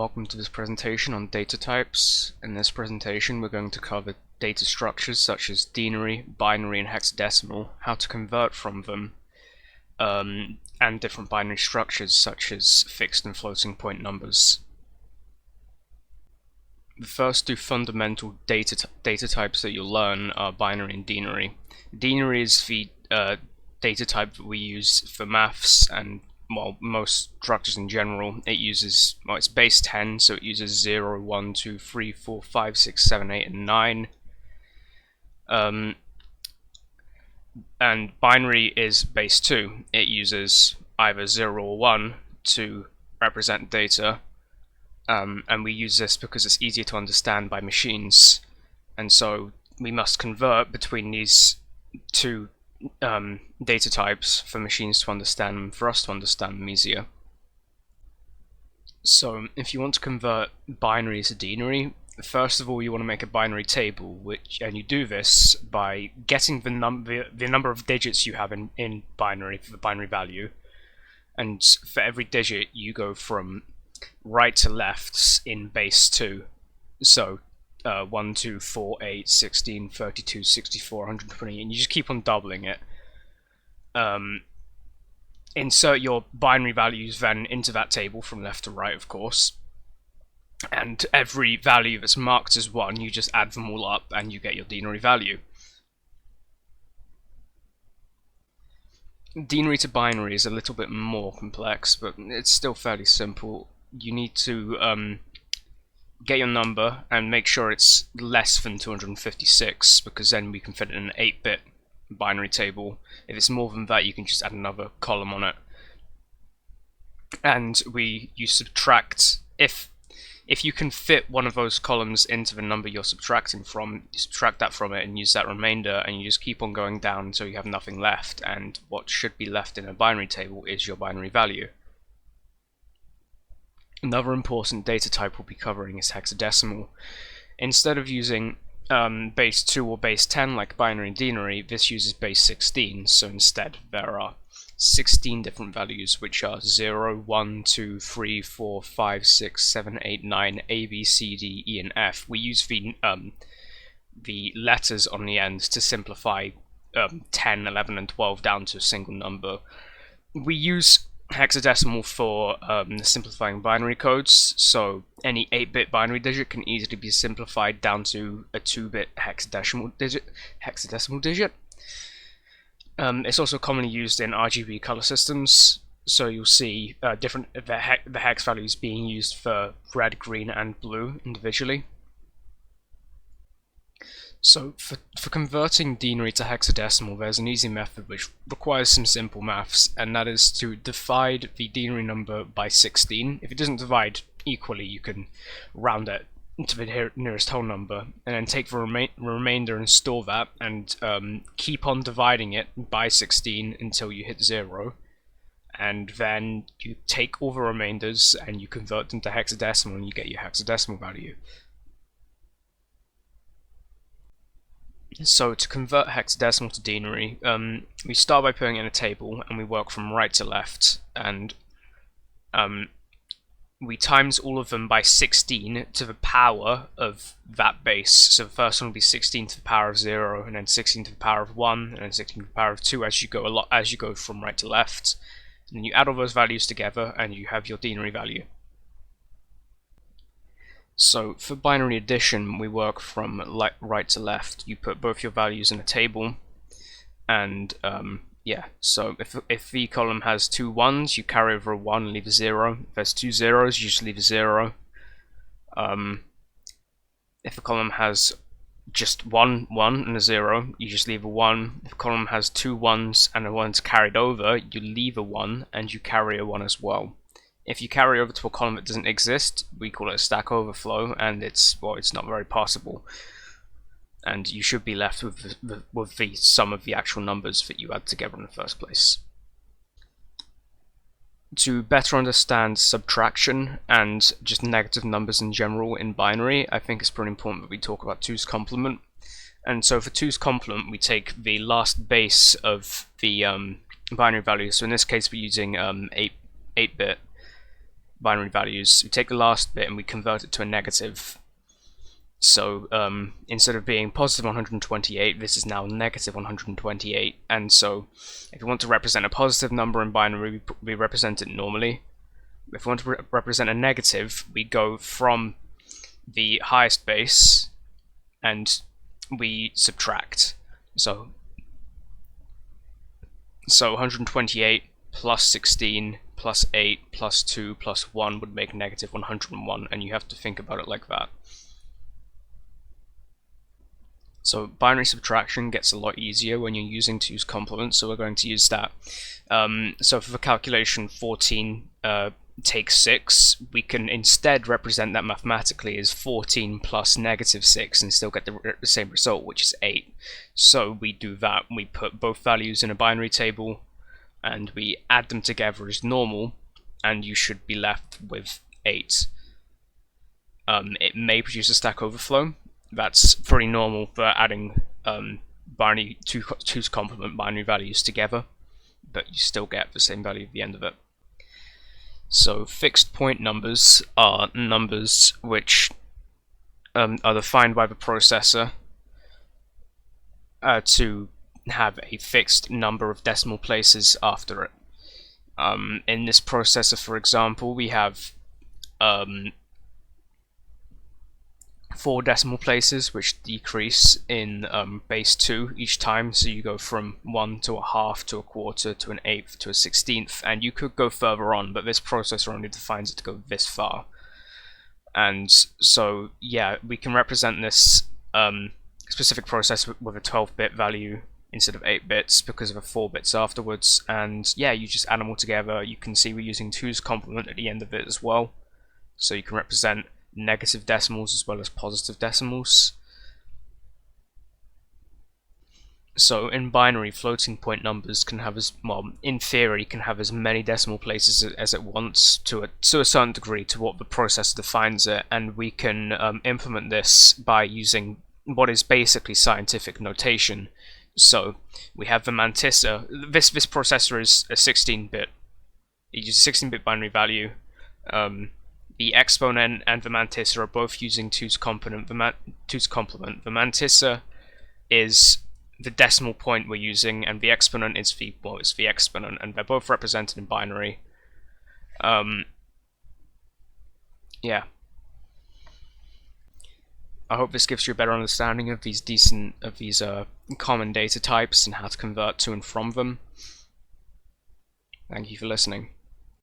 welcome to this presentation on data types. In this presentation we're going to cover data structures such as denary, binary and hexadecimal, how to convert from them, and different binary structures such as fixed and floating point numbers. The first two fundamental data types that you'll learn are binary and denary. Denary is the data type that we use for maths and most structures in general. It uses, it's base 10, so it uses 0, 1, 2, 3, 4, 5, 6, 7, 8, and 9. And binary is base 2. It uses either 0 or 1 to represent data, and we use this because it's easier to understand by machines, and so we must convert between these two data types for machines to understand them, for us to understand them easier. So if you want to convert binary to denary, first of all you want to make a binary table, and you do this by getting the number of digits you have in binary for the binary value, and for every digit you go from right to left in base 2. So 1, 2, 4, 8, 16, 32, 64, 120, and you just keep on doubling it. Insert your binary values then into that table from left to right, of course, and every value that's marked as 1, you just add them all up and you get your denary value. Denary to binary is a little bit more complex, but it's still fairly simple. You need to get your number and make sure it's less than 256, because then we can fit it in an 8-bit binary table. If it's more than that, you can just add another column on it. And you subtract, if you can fit one of those columns into the number you're subtracting from, you subtract that from it and use that remainder, and you just keep on going down until you have nothing left, and what should be left in a binary table is your binary value. Another important data type we'll be covering is hexadecimal. Instead of using base 2 or base 10 like binary and denary, this uses base 16, so instead there are 16 different values, which are 0, 1, 2, 3, 4, 5, 6, 7, 8, 9, A, B, C, D, E, and F. We use the letters on the end to simplify 10, 11, and 12 down to a single number. We use hexadecimal for simplifying binary codes, so any 8-bit binary digit can easily be simplified down to a 2-bit hexadecimal digit. It's also commonly used in RGB color systems, so you'll see the hex values being used for red, green, and blue individually. So for converting denary to hexadecimal, there's an easy method which requires some simple maths, and that is to divide the denary number by 16. If it doesn't divide equally, you can round it to the nearest whole number, and then take the remainder and store that, and keep on dividing it by 16 until you hit 0. And then you take all the remainders and you convert them to hexadecimal, and you get your hexadecimal value. So to convert hexadecimal to denary, we start by putting it in a table, and we work from right to left, and we times all of them by 16 to the power of that base. So the first one will be 16 to the power of 0, and then 16 to the power of 1, and then 16 to the power of 2 as you go from right to left. And then you add all those values together and you have your denary value. So for binary addition, we work from right to left. You put both your values in a table, and so if the column has 2 1s, you carry over a 1 and leave a 0. If there's 2 0s, you just leave a 0. If a column has just 1 1 and a 0, you just leave a 1. If a column has 2 1s and a 1's carried over, you leave a 1 and you carry a 1 as well. If you carry over to a column that doesn't exist, we call it a stack overflow, and it's not very possible. And you should be left with the sum of the actual numbers that you add together in the first place. To better understand subtraction and just negative numbers in general in binary, I think it's pretty important that we talk about 2's complement. And so for 2's complement, we take the last base of the binary value. So in this case, we're using 8-bit. binary values, we take the last bit and we convert it to a negative. So instead of being positive 128, this is now negative 128. And so if you want to represent a positive number in binary, we represent it normally. If we want to represent a negative, we go from the highest base and we subtract. So 128 plus 16 plus 8 plus 2 plus 1 would make negative 101, and you have to think about it like that. So binary subtraction gets a lot easier when you're using 2's complement, so we're going to use that. So for the calculation 14 take 6, we can instead represent that mathematically as 14 plus negative 6 and still get the same result, which is 8. So we do that, we put both values in a binary table and we add them together as normal, and you should be left with 8. It may produce a stack overflow. That's pretty normal for adding binary 2's complement binary values together, but you still get the same value at the end of it. So fixed point numbers are numbers which are defined by the processor to have a fixed number of decimal places after it. In this processor, for example, we have 4 decimal places which decrease in base 2 each time, so you go from 1 to a half to a quarter to an eighth to a 16th, and you could go further on, but this processor only defines it to go this far. And so yeah, we can represent this specific process with a 12-bit value instead of 8 bits because of the 4 bits afterwards, and yeah, you just add them all together. You can see we're using 2's complement at the end of it as well, so you can represent negative decimals as well as positive decimals. So in binary, floating point numbers can have in theory, can have as many decimal places as it wants to a certain degree to what the processor defines it, and we can implement this by using what is basically scientific notation. So we have the mantissa. This processor is a 16-bit. It uses a 16-bit binary value. The exponent and the mantissa are both using 2's complement. The mantissa is the decimal point we're using, and the exponent is the exponent, and they're both represented in binary. Yeah. I hope this gives you a better understanding of these common data types and how to convert to and from them. Thank you for listening.